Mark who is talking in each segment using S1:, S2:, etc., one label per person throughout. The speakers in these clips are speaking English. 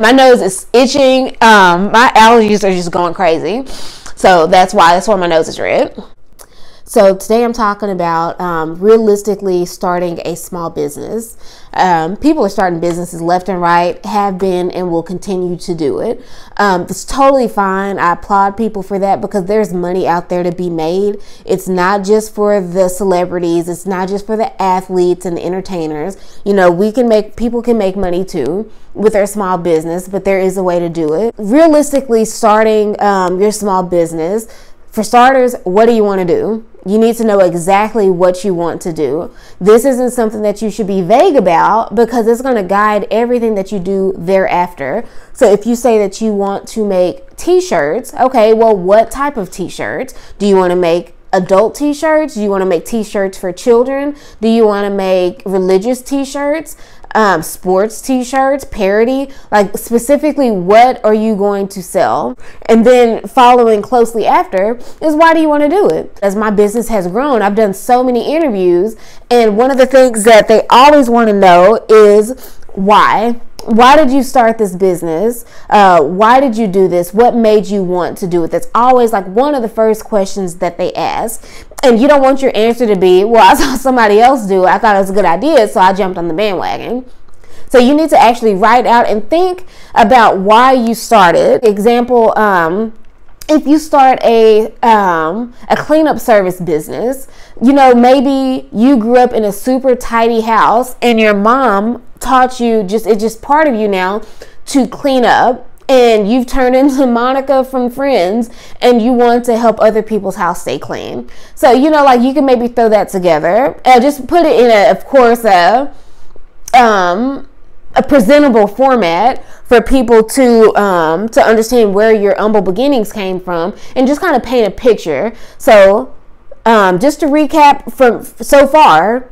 S1: My nose is itching. My allergies are just going crazy. So that's why my nose is red. So today I'm talking about realistically starting a small business. People are starting businesses left and right, have been and will continue to do it. It's totally fine. I applaud people for that because there's money out there to be made. It's not just for the celebrities. It's not just for the athletes and the entertainers. You know, people can make money too with their small business, but there is a way to do it. Realistically, starting your small business, for starters, what do you want to do? You need to know exactly what you want to do. This isn't something that you should be vague about because it's going to guide everything that you do thereafter. So if you say that you want to make t-shirts, okay, well, what type of t-shirts? Do you want to make adult t-shirts? Do you want to make t-shirts for children? Do you want to make religious t-shirts? Sports t-shirts, parody, like specifically what are you going to sell? And then following closely after is why do you want to do it? As my business has grown, I've done so many interviews, and one of the things that they always want to know is why. Why did you start this business? Why did you do this? What made you want to do it? That's always like one of the first questions that they ask. And you don't want your answer to be, well, I saw somebody else do it. I thought it was a good idea, so I jumped on the bandwagon. So you need to actually write out and think about why you started. Example, if you start a cleanup service business, you know, maybe you grew up in a super tidy house and your mom taught you, it's just part of you now to clean up, and you've turned into Monica from Friends and you want to help other people's house stay clean. So, you know, like you can maybe throw that together. Just put it in a presentable format for people to understand where your humble beginnings came from, and just kind of paint a picture. So just to recap from so far,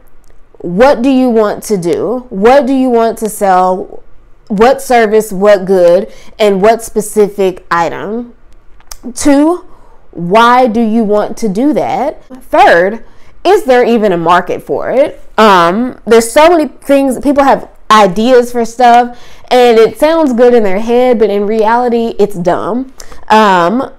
S1: what do you want to do? What do you want to sell? What service, what good, and what specific item? 2, why do you want to do that? 3rd, is there even a market for it? There's so many things. People have ideas for stuff and it sounds good in their head, but in reality it's dumb. There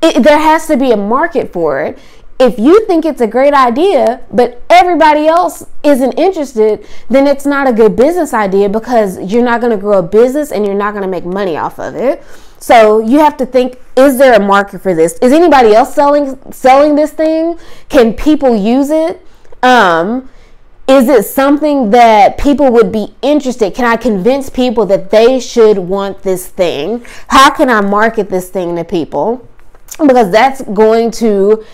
S1: has to be a market for it. If you think it's a great idea but everybody else isn't interested, then it's not a good business idea because you're not going to grow a business and you're not going to make money off of it. So you have to think, is there a market for this? Is anybody else selling this thing? Can people use it? Is it something that people would be interested? Can I convince people that they should want this thing? How can I market this thing to people? Because that's going to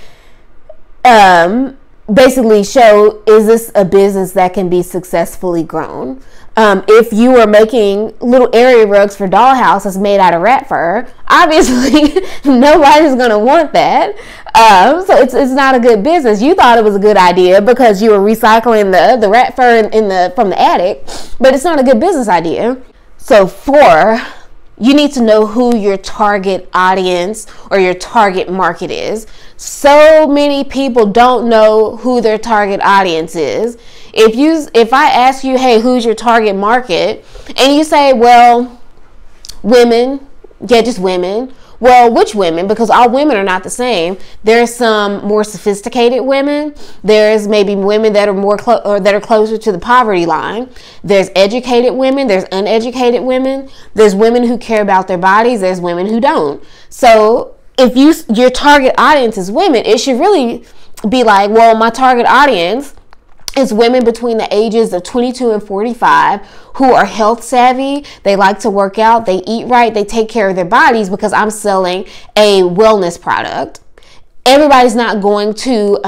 S1: basically show, is this a business that can be successfully grown? If you are making little area rugs for dollhouses made out of rat fur, obviously nobody's going to want that. So it's not a good business. You thought it was a good idea because you were recycling the rat fur from the attic, but it's not a good business idea. So 4, you need to know who your target audience or your target market is. So many people don't know who their target audience is. If I ask you, hey, who's your target market? And you say, well, women, just women. Well, which women? Because all women are not the same. There's some more sophisticated women. There's maybe women that are that are closer to the poverty line. There's educated women. There's uneducated women. There's women who care about their bodies. There's women who don't. So if your target audience is women, it should really be like, well, my target audience is women between the ages of 22 and 45 who are health savvy. They like to work out, they eat right, they take care of their bodies because I'm selling a wellness product. Everybody's not going to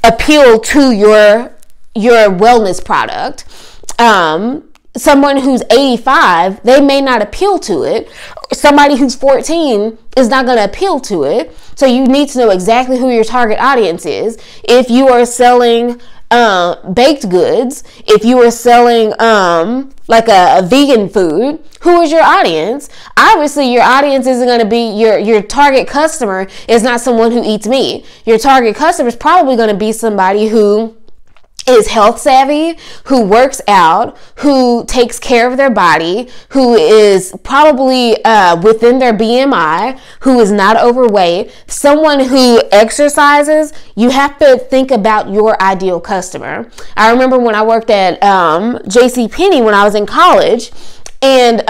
S1: appeal to your wellness product. Someone who's 85, they may not appeal to it. Somebody who's 14 is not going to appeal to it. So you need to know exactly who your target audience is. If you are selling baked goods, if you are selling like a vegan food, who is your audience? Obviously your audience isn't going to be your target customer is not someone who eats meat. Your target customer is probably going to be somebody who is health savvy, who works out, who takes care of their body, who is probably within their BMI, who is not overweight, someone who exercises. You have to think about your ideal customer. I remember when I worked at JCPenney when I was in college, and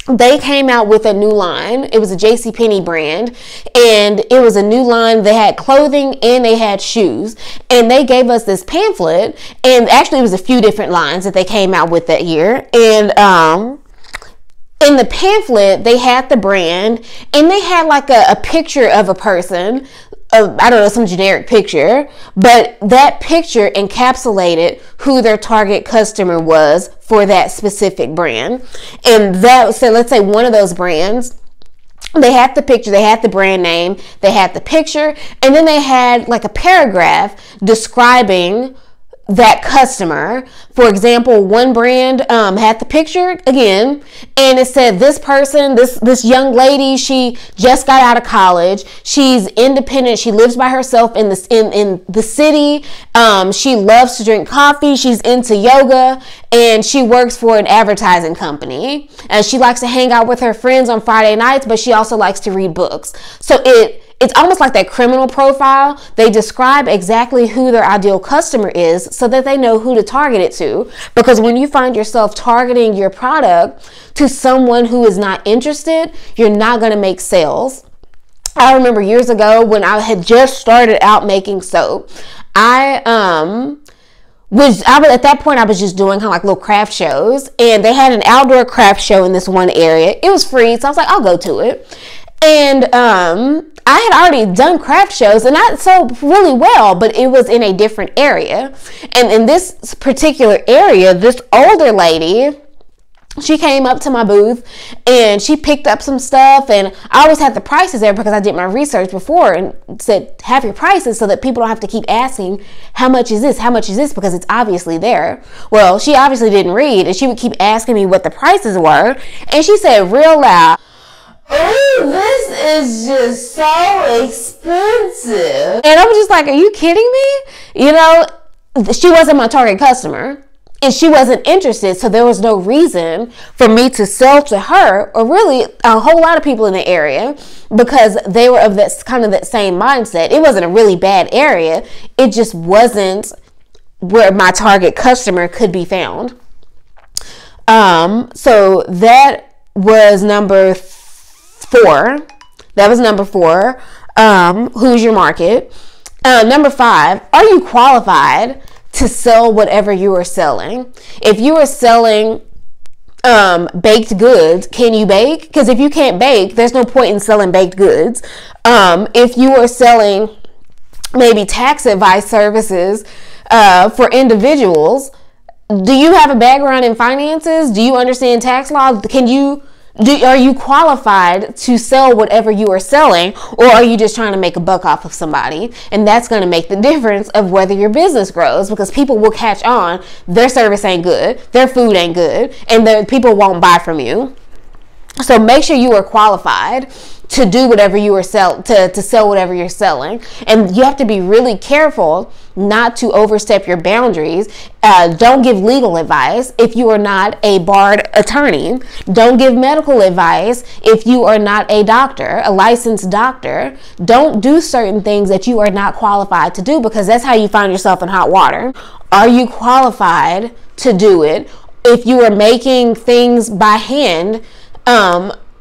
S1: they came out with a new line. It was a JCPenney brand, and it was a new line. They had clothing and they had shoes, and they gave us this pamphlet, and actually it was a few different lines that they came out with that year. And in the pamphlet, they had the brand, and they had like a picture of a person, I don't know, some generic picture, but that picture encapsulated who their target customer was for that specific brand. And that, so let's say one of those brands, they had the picture, they had the brand name, they had the picture, and then they had like a paragraph describing that customer. For example, one brand had the picture again, and it said this person, this young lady, she just got out of college, she's independent, she lives by herself in the city, she loves to drink coffee, she's into yoga, and she works for an advertising company, and she likes to hang out with her friends on Friday nights, but she also likes to read books. So it's almost like that criminal profile. They describe exactly who their ideal customer is so that they know who to target it to. Because when you find yourself targeting your product to someone who is not interested, you're not going to make sales. I remember years ago when I had just started out making soap, at that point I was just doing kind of like little craft shows, and they had an outdoor craft show in this one area. It was free, so I was like, I'll go to it. And I had already done craft shows, and I sold really well, but it was in a different area. And in this particular area, this older lady, she came up to my booth and she picked up some stuff, and I always had the prices there because I did my research before and said, have your prices so that people don't have to keep asking, how much is this? How much is this? Because it's obviously there. Well, she obviously didn't read, and she would keep asking me what the prices were. And she said real loud, "Oh, this is just so expensive." And I'm just like, are you kidding me? You know, she wasn't my target customer, and she wasn't interested, so there was no reason for me to sell to her, or really a whole lot of people in the area, because they were of that kind of that same mindset. It wasn't a really bad area. It just wasn't where my target customer could be found. So that was number 4. That was number 4. Who's your market? Number 5, are you qualified to sell whatever you are selling? If you are selling baked goods, can you bake? Because if you can't bake, there's no point in selling baked goods. If you are selling maybe tax advice services for individuals, do you have a background in finances? Do you understand tax law? Are you qualified to sell whatever you are selling, or are you just trying to make a buck off of somebody? And that's going to make the difference of whether your business grows, because people will catch on. Their service ain't good, their food ain't good, and the people won't buy from you. So make sure you are qualified to do whatever you are to sell whatever you're selling. And you have to be really careful not to overstep your boundaries. Don't give legal advice if you are not a barred attorney. Don't give medical advice if you are not a doctor, a licensed doctor. Don't do certain things that you are not qualified to do, because that's how you find yourself in hot water. Are you qualified to do it? If you are making things by hand,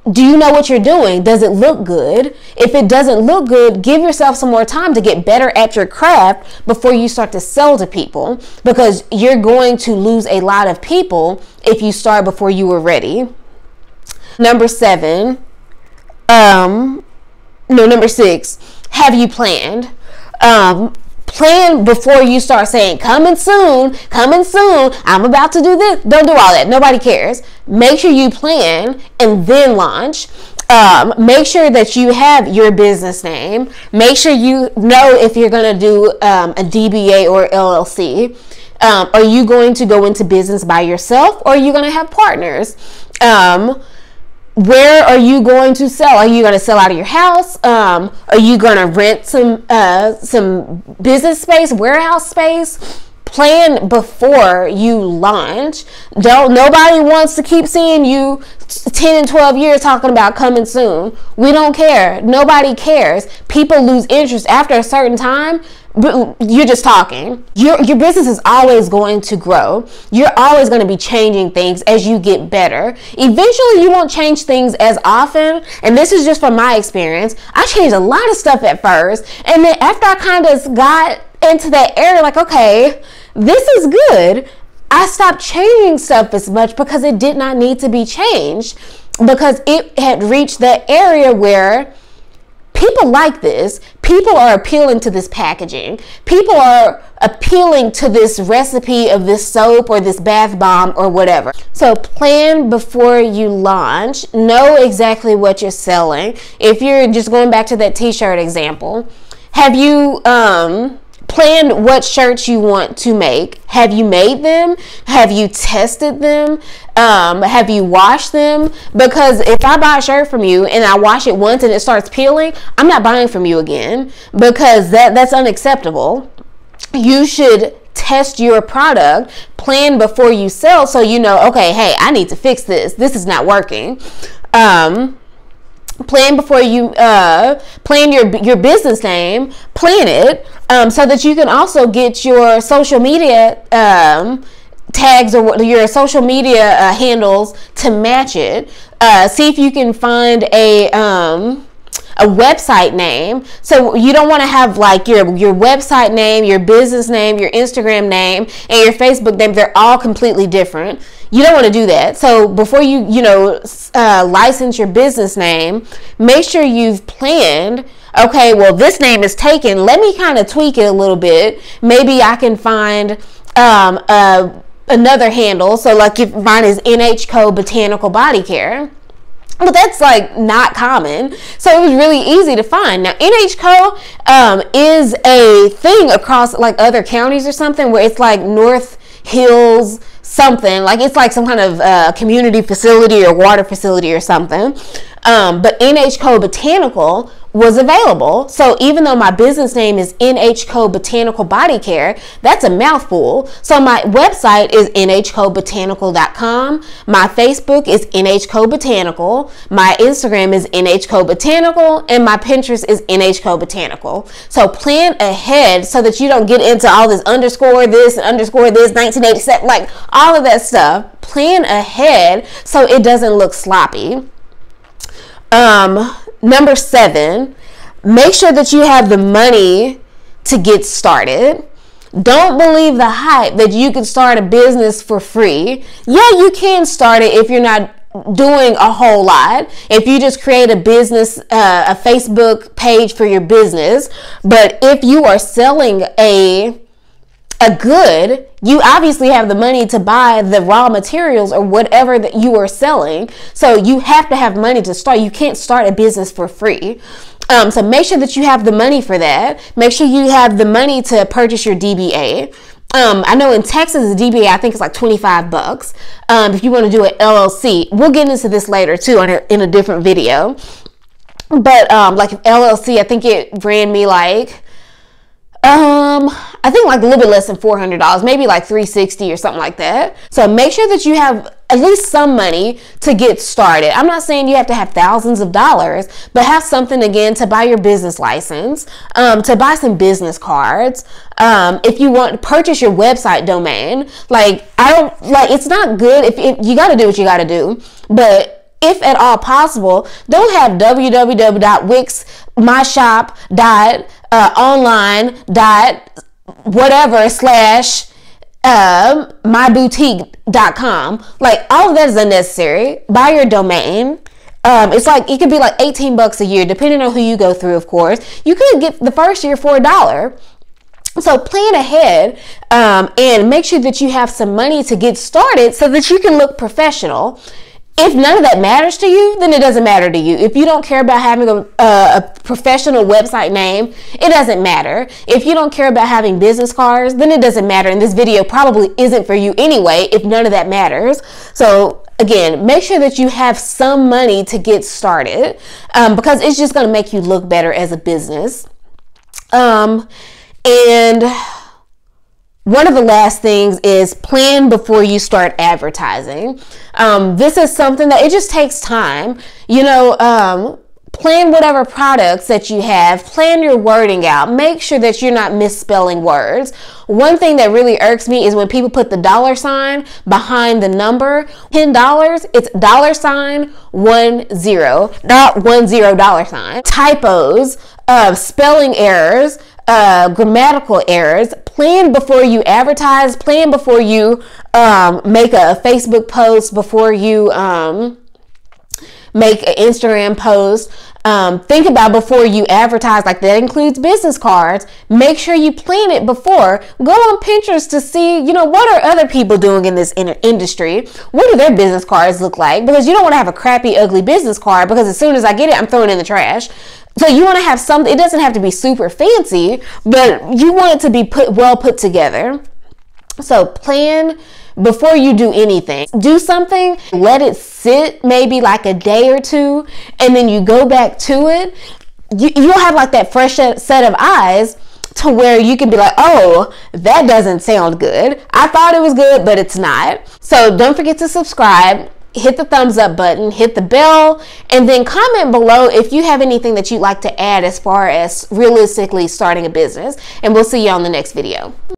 S1: do you know what you're doing? Does it look good? If it doesn't look good, give yourself some more time to get better at your craft before you start to sell to people, because you're going to lose a lot of people if you start before you were ready. Number 6, have you planned? Plan before you start saying, coming soon, I'm about to do this. Don't do all that. Nobody cares. Make sure you plan and then launch. Make sure that you have your business name. Make sure you know if you're going to do a DBA or LLC. Are you going to go into business by yourself, or are you going to have partners? Where are you going to sell? Are you going to sell out of your house? Are you going to rent some business space, warehouse space? Plan before you launch. Nobody wants to keep seeing you 10 and 12 years talking about coming soon. We don't care. Nobody cares. People lose interest after a certain time. You're just talking. Your business is always going to grow. You're always going to be changing things as you get better. Eventually, you won't change things as often. And this is just from my experience. I changed a lot of stuff at first. And then after I kind of got into that area, like, okay, this is good, I stopped changing stuff as much because it did not need to be changed, because it had reached that area where people like this. People are appealing to this packaging. People are appealing to this recipe of this soap or this bath bomb or whatever. So plan before you launch. Know exactly what you're selling. If you're just going back to that t-shirt example, have you planned what shirts you want to make? Have you made them? Have you tested them? Have you washed them? Because if I buy a shirt from you and I wash it once and it starts peeling, I'm not buying from you again, because that's unacceptable. You should test your product, plan before you sell, so you know, okay, hey, I need to fix this. This is not working. Plan before you plan your business name. Plan it so that you can also get your social media tags or your social media handles to match it. See if you can find a website name. So you don't want to have like your website name, your business name, your Instagram name, and your Facebook name. They're all completely different. You don't want to do that. So before you license your business name, make sure you've planned, okay, well, this name is taken. Let me kind of tweak it a little bit. Maybe I can find another handle. So like if mine is NHCO Botanical Body Care. But that's like not common. So it was really easy to find. Now NHCO is a thing across like other counties or something, where it's like North Hills something, like it's like some kind of community facility or water facility or something. But NHCO Botanical was available. So even though my business name is NHCO Botanical Body Care, that's a mouthful. So my website is nhcobotanical.com. My Facebook is NHCO Botanical. My Instagram is NHCO Botanical, and my Pinterest is NHCO Botanical. So plan ahead so that you don't get into all this underscore this and underscore this 1987, like all of that stuff. Plan ahead so it doesn't look sloppy. Number 7, make sure that you have the money to get started. Don't believe the hype that you can start a business for free. Yeah, you can start it if you're not doing a whole lot. If you just create a business, a Facebook page for your business. But if you are selling a good, you obviously have the money to buy the raw materials or whatever that you are selling. So you have to have money to start. You can't start a business for free. So make sure that you have the money for that. Make sure you have the money to purchase your DBA. I know in Texas, the DBA, I think it's like $25. If you want to do an LLC, we'll get into this later too in a different video. But like an LLC, I think it ran me like, I think like a little bit less than $400, maybe like $360 or something like that. So make sure that you have at least some money to get started. I'm not saying you have to have thousands of dollars, but have something again to buy your business license, to buy some business cards. If you want to purchase your website domain, it's not good if you got to do what you got to do, but if at all possible, don't have www.wixmyshop.online/myboutique.com. Like all of that is unnecessary. Buy your domain. It's like, it could be like $18 a year, depending on who you go through, of course. You could get the first year for $1. So plan ahead and make sure that you have some money to get started so that you can look professional. If none of that matters to you, then it doesn't matter to you. If you don't care about having a professional website name, it doesn't matter. If you don't care about having business cards, then it doesn't matter. And this video probably isn't for you anyway, if none of that matters. So again, make sure that you have some money to get started, because it's just going to make you look better as a business. And one of the last things is plan before you start advertising. This is something that it just takes time. Plan whatever products that you have, plan your wording out, make sure that you're not misspelling words. One thing that really irks me is when people put the $sign behind the number. $10, it's $10, not $10. Typos, spelling errors, grammatical errors. Plan before you advertise, plan before you make a Facebook post, before you make an Instagram post. Think about before you advertise, like that includes business cards. Make sure you plan it before. Go on Pinterest to see, what are other people doing in this industry? What do their business cards look like? Because you don't want to have a crappy, ugly business card, because as soon as I get it, I'm throwing it in the trash. So you want to have something, it doesn't have to be super fancy, but you want it to be well put together. So plan before you do anything. Do something, let it sit maybe like a day or two, and then you go back to it. You'll have like that fresh set of eyes to where you can be like, oh, that doesn't sound good. I thought it was good, but it's not. So don't forget to subscribe. Hit the thumbs up button, hit the bell, and then comment below if you have anything that you'd like to add as far as realistically starting a business. And we'll see you on the next video.